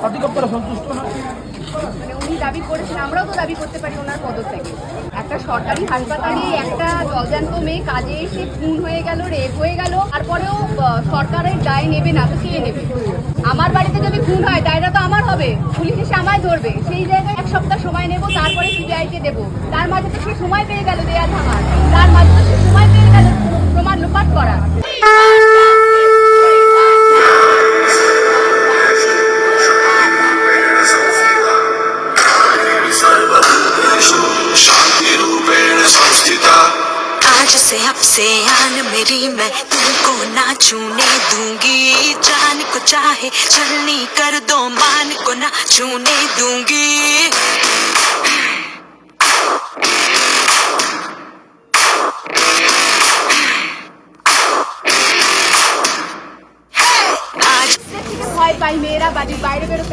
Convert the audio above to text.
অধিকপ্তর সন্তুষ্ট না। মানে উনি দাবি করেছেন, আমরাও তো দাবি করতে পারি ওনার পদত্যাগে। একটা সরকারি হাসপাতালে একটা জলজান্ত মেয়ে কাজে এসে খুন হয়ে গেল, রেপ হয়ে গেল, তারপরেও সরকারের দায় নেবে না তো কে নেবে? আমার বাড়িতে যদি খুন হয় দায়টা তো আমার হবে, পুলিশ এসে আমায় ধরবে। সেই জায়গায় 1 সপ্তাহ সময় নেব, তারপরে সিবিআইকে দেবো। তার মাঝে তো সে সময় পেয়ে গেল দেয়া থামার, তার মাঝে তো সে সময় পেয়ে গেল প্রমাণ লোপাট করার। आज से अब से आन मेरी मैं तुमको ना छूने दूंगी, जान को चाहे चलनी कर दो मान को ना छूने दूंगी। ভয় পাই মেয়েরা বাড়ির বাইরে বেরোতে।